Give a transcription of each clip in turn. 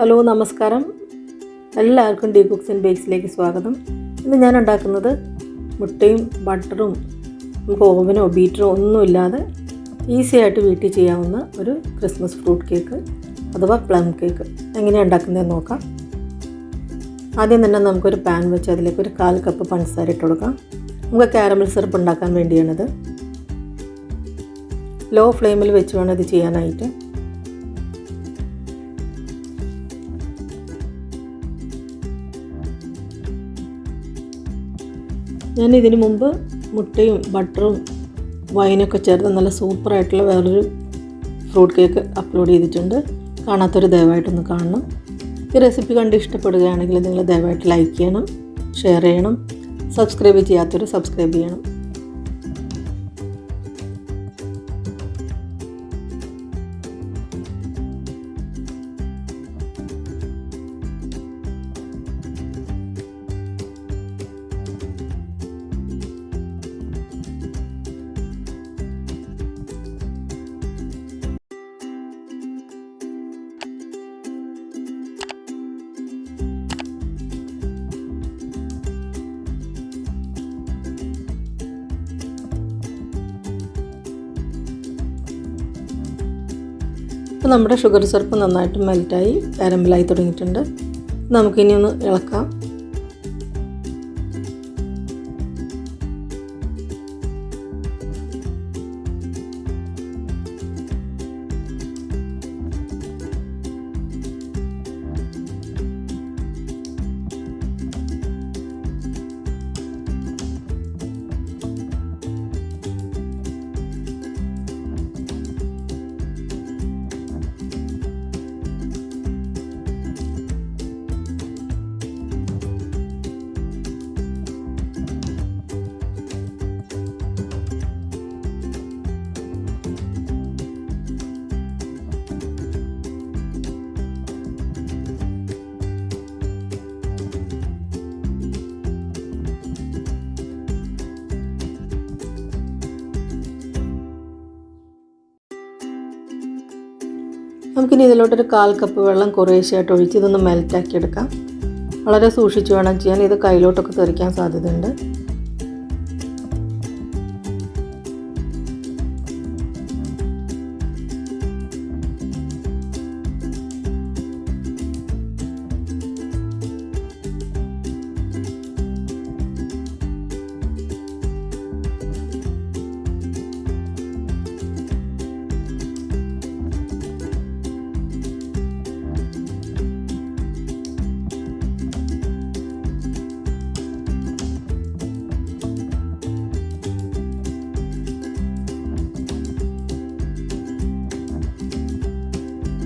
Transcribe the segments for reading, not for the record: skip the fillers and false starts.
Hello നമസ്കാരം, എല്ലാവർക്കും dcooks&bakesലേക്ക് സ്വാഗതം. ഇന്ന് ഞാൻ ഉണ്ടാക്കുന്നത് മുട്ടയും ബട്ടറും നമുക്ക് ഓവനോ ബീറ്ററോ ഒന്നുമില്ലാതെ ഈസി ആയിട്ട് വീട്ടിൽ ചെയ്യാവുന്ന ഒരു ക്രിസ്മസ് ഫ്രൂട്ട് കേക്ക് അഥവാ പ്ലം കേക്ക് എങ്ങനെയാണ് ഉണ്ടാക്കുന്നതെന്ന് നോക്കാം. ആദ്യം തന്നെ നമുക്കൊരു പാൻ വെച്ച് അതിലേക്ക് ഒരു 1/4 കപ്പ് പഞ്ചസാര ഇട്ട് കൊടുക്കാം. നമുക്ക് കാരമൽ സിറപ്പ് ഉണ്ടാക്കാൻ വേണ്ടിയാണിത്. ലോ ഫ്ലെയിമിൽ വെച്ച് വേണം ഇത് ചെയ്യാനായിട്ട്. ഞാൻ ഇതിനു മുമ്പ് മുട്ടയും ബട്ടറും വൈനൊക്കെ ചേർത്ത് നല്ല സൂപ്പറായിട്ടുള്ള വേറൊരു ഫ്രൂട്ട് കേക്ക് അപ്ലോഡ് ചെയ്തിട്ടുണ്ട്. കാണാത്തൊരു ദയവായിട്ടൊന്ന് കാണണം. ഈ റെസിപ്പി കണ്ട് ഇഷ്ടപ്പെടുകയാണെങ്കിൽ നിങ്ങൾ ദയവായിട്ട് ലൈക്ക് ചെയ്യണം, ഷെയർ ചെയ്യണം, സബ്സ്ക്രൈബ് ചെയ്യാത്തവർ സബ്സ്ക്രൈബ് ചെയ്യണം. ഇപ്പോൾ നമ്മുടെ ഷുഗർ സിറപ്പ് നന്നായിട്ട് മെൽറ്റായി കാരമലായി തുടങ്ങിയിട്ടുണ്ട്. നമുക്കിനി ഒന്ന് ഇളക്കാം. നമുക്കിനി ഇതിലോട്ടൊരു 1/4 കപ്പ് വെള്ളം കുറേശ്ശായിട്ട് ഒഴിച്ച് ഇതൊന്ന് മെൽറ്റാക്കി എടുക്കാം. വളരെ സൂക്ഷിച്ച് വേണം ചെയ്യാൻ, ഇത് കയ്യിലോട്ടൊക്കെ തെറിക്കാൻ സാധ്യതയുണ്ട്.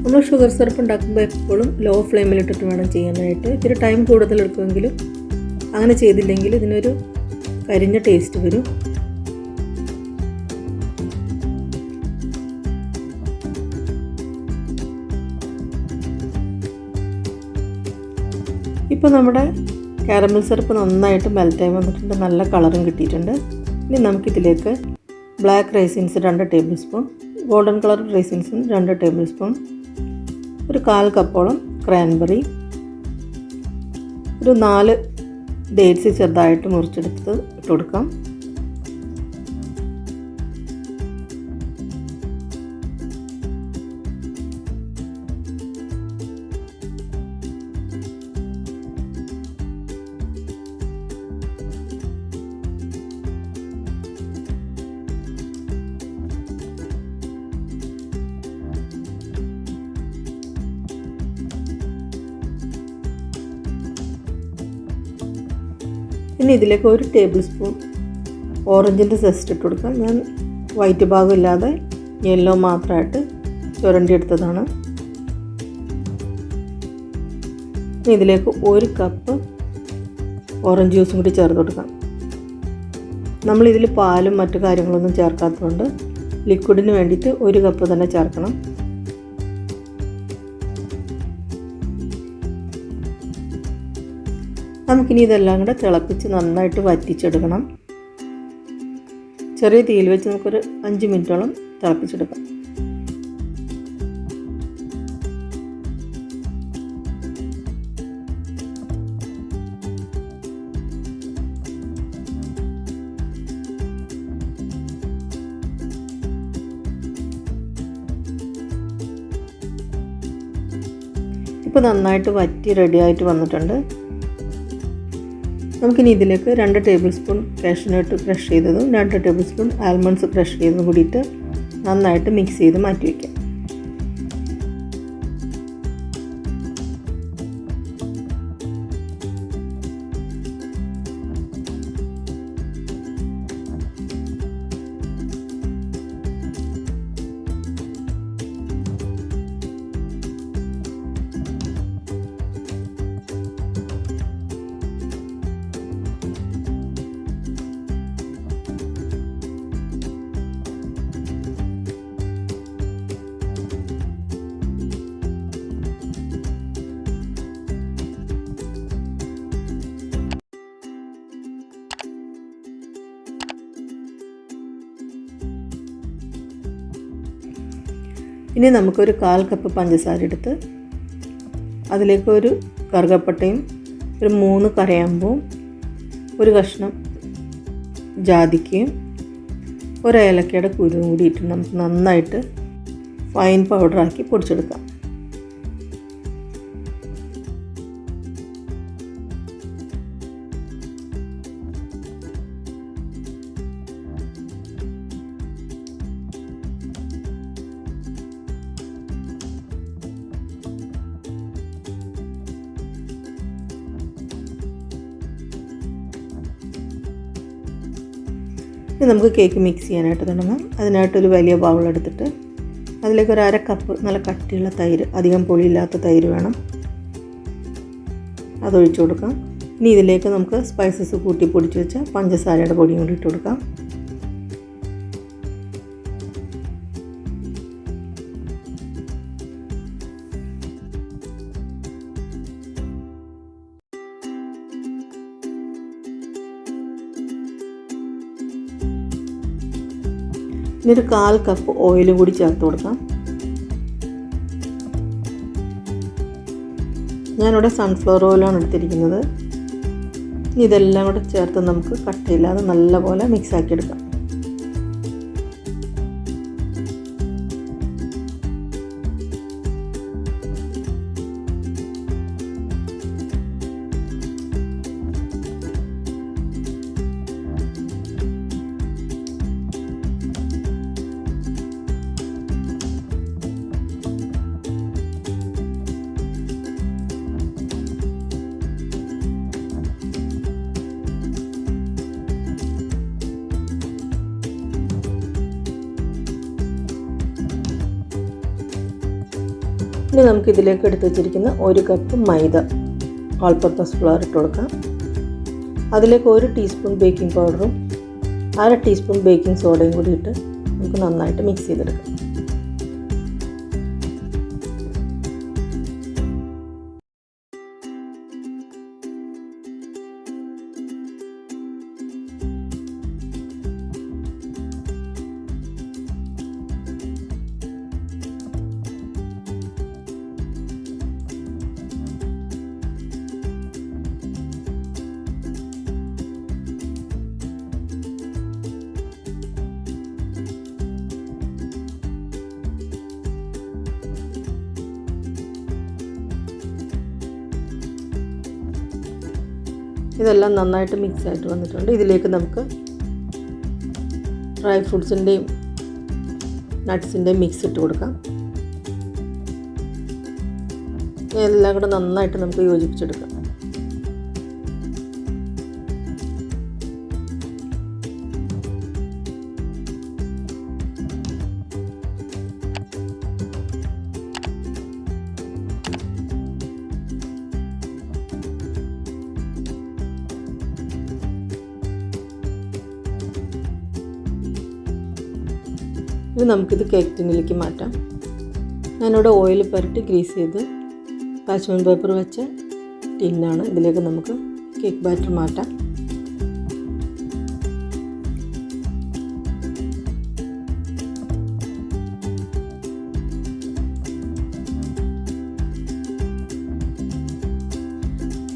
നമ്മൾ ഷുഗർ സിറപ്പ് ഉണ്ടാക്കുമ്പോൾ എപ്പോഴും ലോ ഫ്ലെയിമിലിട്ടിട്ട് വേണം ചെയ്യാനായിട്ട്. ഇത്തിരി ടൈം കൂടുതലെടുക്കുമെങ്കിലും അങ്ങനെ ചെയ്തില്ലെങ്കിൽ ഇതിനൊരു കരിഞ്ഞ ടേസ്റ്റ് വരും. ഇപ്പോൾ നമ്മുടെ കാരമൽ സിറപ്പ് നന്നായിട്ട് മെൽറ്റായി വന്നിട്ടുണ്ട്, നല്ല കളറും കിട്ടിയിട്ടുണ്ട്. ഇനി നമുക്കിതിലേക്ക് black raisins 2 tablespoon, golden colour റൈസിൻസും 2 ടേബിൾ സ്പൂൺ, ഒരു 1/4 കപ്പോളം ക്രാൻബെറി, ഒരു 4 ഡേറ്റ്സ് ചെറുതായിട്ട് മുറിച്ചെടുത്ത് ഇട്ട് കൊടുക്കാം. ഇനി ഇതിലേക്ക് 1 ടേബിൾ സ്പൂൺ ഓറഞ്ചിൻ്റെ സെസ്റ്റ് ഇട്ട് കൊടുക്കാം. ഞാൻ വൈറ്റ് ഭാഗം ഇല്ലാതെ യെല്ലോ മാത്രമായിട്ട് ചുരണ്ടിയെടുത്തതാണ്. ഇനി ഇതിലേക്ക് 1 കപ്പ് ഓറഞ്ച് ജ്യൂസും കൂടി ചേർത്ത് കൊടുക്കാം. നമ്മളിതിൽ പാലും മറ്റു കാര്യങ്ങളൊന്നും ചേർക്കാത്തതുകൊണ്ട് ലിക്വിഡിന് വേണ്ടിയിട്ട് 1 കപ്പ് തന്നെ ചേർക്കണം. നമുക്കിനി ഇതെല്ലാം കൂടെ തിളപ്പിച്ച് നന്നായിട്ട് വറ്റിച്ചെടുക്കണം. ചെറിയ തീയിൽ വെച്ച് നമുക്കൊരു 5 മിനിറ്റോളം തിളപ്പിച്ചെടുക്കാം. ഇപ്പോൾ നന്നായിട്ട് വറ്റി റെഡിയായിട്ട് വന്നിട്ടുണ്ട്. നമുക്കിനി ഇതിലേക്ക് 2 ടേബിൾ സ്പൂൺ കാഷ്യൂനട്ട് ക്രഷ് ചെയ്തതും 2 ടേബിൾ സ്പൂൺ ആൽമണ്ട്സ് ക്രഷ് ചെയ്തതും കൂടിയിട്ട് നന്നായിട്ട് മിക്സ് ചെയ്ത് മാറ്റി വയ്ക്കാം. ഇനി നമുക്കൊരു 1/4 കപ്പ് പഞ്ചസാര എടുത്ത് അതിലേക്ക് ഒരു കറുകപ്പട്ടയും ഒരു 3 കരയാമ്പൂവും ഒരു കഷ്ണം ജാതിക്കയും ഒരു ഏലക്കയുടെ കുരുവും കൂടി ഇട്ട് നമുക്ക് നന്നായിട്ട് ഫൈൻ പൗഡറാക്കി പൊടിച്ചെടുക്കാം. ഇനി നമുക്ക് കേക്ക് മിക്സ് ചെയ്യാനായിട്ട് തുടങ്ങാം. അതിനായിട്ടൊരു വലിയ ബൗൾ എടുത്തിട്ട് അതിലേക്ക് ഒരു 1/2 കപ്പ് നല്ല കട്ടിയുള്ള തൈര്, അധികം പുളിയില്ലാത്ത തൈര് വേണം, അതൊഴിച്ച് കൊടുക്കാം. ഇനി ഇതിലേക്ക് നമുക്ക് സ്പൈസസ് കൂട്ടി പൊടിച്ച് വെച്ച പഞ്ചസാരയുടെ പൊടിയും കൂടി ഇട്ട് കൊടുക്കാം. ഇനി ഒരു 1/4 കപ്പ് ഓയിലും കൂടി ചേർത്ത് കൊടുക്കാം. ഞാനിവിടെ സൺഫ്ലവർ ഓയിലാണ് എടുത്തിരിക്കുന്നത്. ഇതെല്ലാം കൂടെ ചേർത്ത് നമുക്ക് കട്ടയില്ലാതെ നല്ലപോലെ മിക്സാക്കി എടുക്കാം. ഇനി നമുക്കിതിലേക്ക് എടുത്ത് വെച്ചിരിക്കുന്ന 1 കപ്പ് മൈദ ഓൾ പർപ്പസ് ഫ്ലോർ ഇട്ട് കൊടുക്കാം. അതിലേക്ക് 1 ടീസ്പൂൺ ബേക്കിംഗ് പൗഡറും 1/2 ടീസ്പൂൺ ബേക്കിംഗ് സോഡയും കൂടി ഇട്ട് നമുക്ക് നന്നായിട്ട് മിക്സ് ചെയ്തെടുക്കാം. ഇതെല്ലാം നന്നായിട്ട് മിക്സ് ആയിട്ട് വന്നിട്ടുണ്ട്. ഇതിലേക്ക് നമുക്ക് ഡ്രൈ ഫ്രൂട്ട്സിൻ്റെയും നട്ട്സിൻ്റെയും മിക്സ് ഇട്ട് കൊടുക്കാം. എല്ലാം കൂടെ നന്നായിട്ട് നമുക്ക് യോജിപ്പിച്ചെടുക്കാം. ഇനി നമുക്കിത് കേക്ക് ടിന്നിലേക്ക് മാറ്റാം. ഞാനിവിടെ ഓയിൽ പുരട്ടി ഗ്രീസ് ചെയ്ത് പാച്ച്മെൻറ്റ് പേപ്പർ വെച്ച ടിന്നാണ്. ഇതിലേക്ക് നമുക്ക് കേക്ക് ബാറ്റർ മാറ്റാം.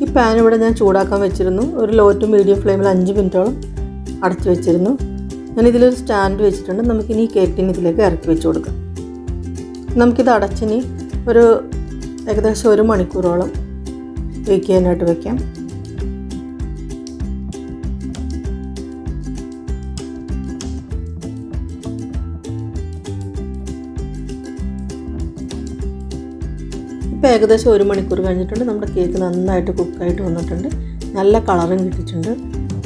ഈ പാൻ ഇവിടെ ഞാൻ ചൂടാക്കാൻ വെച്ചിരുന്നു. ഒരു ലോ ടു മീഡിയം ഫ്ലെയിമിൽ 5 മിനിറ്റോളം അടച്ചു വെച്ചിരുന്നു. ഞാനിതിലൊരു സ്റ്റാൻഡ് വെച്ചിട്ടുണ്ട്. നമുക്കിനി ഈ കേക്ക് ടിൻ ഇതിലേക്ക് ഇറക്കി വെച്ച് കൊടുക്കാം. നമുക്കിത് അടച്ചിനി ഒരു ഏകദേശം 1 മണിക്കൂറോളം ബേക്ക് ചെയ്യാനായിട്ട് വെക്കാം. ഇപ്പോൾ ഏകദേശം 1 മണിക്കൂർ കഴിഞ്ഞിട്ടുണ്ട്. നമ്മുടെ കേക്ക് നന്നായിട്ട് കുക്കായിട്ട് വന്നിട്ടുണ്ട്. നല്ല കളറും കിട്ടിയിട്ടുണ്ട്.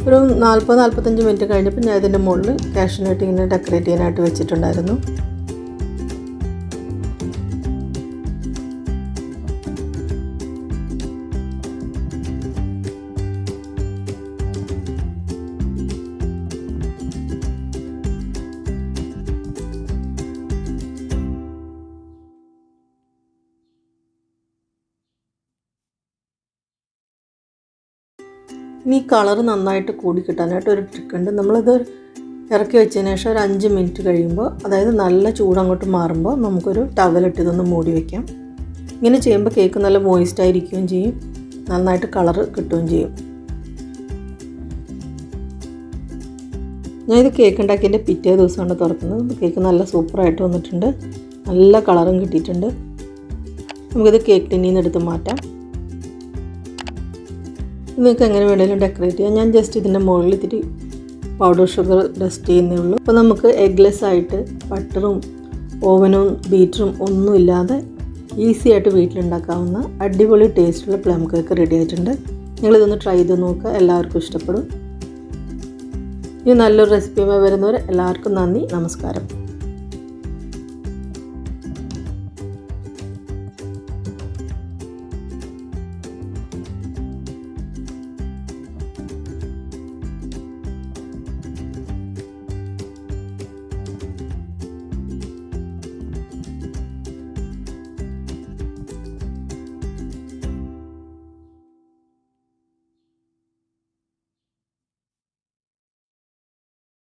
ഒരു 40-45 മിനിറ്റ് കഴിഞ്ഞപ്പോൾ ഞാൻ ഇതിൻ്റെ മുകളിൽ കാഷ്യൂ നട്ട് ഇങ്ങനെ ഡെക്കറേറ്റ് ചെയ്യാനായിട്ട് വെച്ചിട്ടുണ്ടായിരുന്നു. ഇനി കളർ നന്നായിട്ട് കൂടി കിട്ടാനായിട്ട് ഒരു ട്രിക്കുണ്ട്. നമ്മളിത് ഇറക്കി വെച്ചതിന് ശേഷം ഒരു 5 മിനിറ്റ് കഴിയുമ്പോൾ, അതായത് നല്ല ചൂടങ്ങോട്ട് മാറുമ്പോൾ നമുക്കൊരു ടവലിട്ട് ഇതൊന്ന് മൂടി വയ്ക്കാം. ഇങ്ങനെ ചെയ്യുമ്പോൾ കേക്ക് നല്ല മോയിസ്റ്റായിരിക്കുകയും ചെയ്യും, നന്നായിട്ട് കളർ കിട്ടുകയും ചെയ്യും. ഞാനിത് കേക്ക് ഉണ്ടാക്കിയതിൻ്റെ പിറ്റേ ദിവസമാണ് തുറക്കുന്നത്. കേക്ക് നല്ല സൂപ്പറായിട്ട് വന്നിട്ടുണ്ട്, നല്ല കളറും കിട്ടിയിട്ടുണ്ട്. നമുക്കിത് കേക്ക് ടിന്നിൽ നിന്ന് എടുത്ത് മാറ്റാം. നിങ്ങൾക്ക് എങ്ങനെ വേണമെങ്കിലും ഡെക്കറേറ്റ് ചെയ്യാം. ഞാൻ ജസ്റ്റ് ഇതിൻ്റെ മുകളിൽ ഇത്തിരി പൗഡർ ഷുഗർ ഡസ്റ്റ് ചെയ്യുന്നേ ഉള്ളൂ. അപ്പോൾ നമുക്ക് എഗ്ലെസ് ആയിട്ട് ബട്ടറും ഓവനും ബീറ്ററും ഒന്നുമില്ലാതെ ഈസി ആയിട്ട് വീട്ടിലുണ്ടാക്കാവുന്ന അടിപൊളി ടേസ്റ്റുള്ള പ്ലം കേക്ക് റെഡി ആയിട്ടുണ്ട്. നിങ്ങളിതൊന്ന് ട്രൈ ചെയ്ത് നോക്കുക, എല്ലാവർക്കും ഇഷ്ടപ്പെടും. ഈ നല്ലൊരു റെസിപ്പിയുമായി വരുന്നവർ എല്ലാവർക്കും നന്ദി, നമസ്കാരം.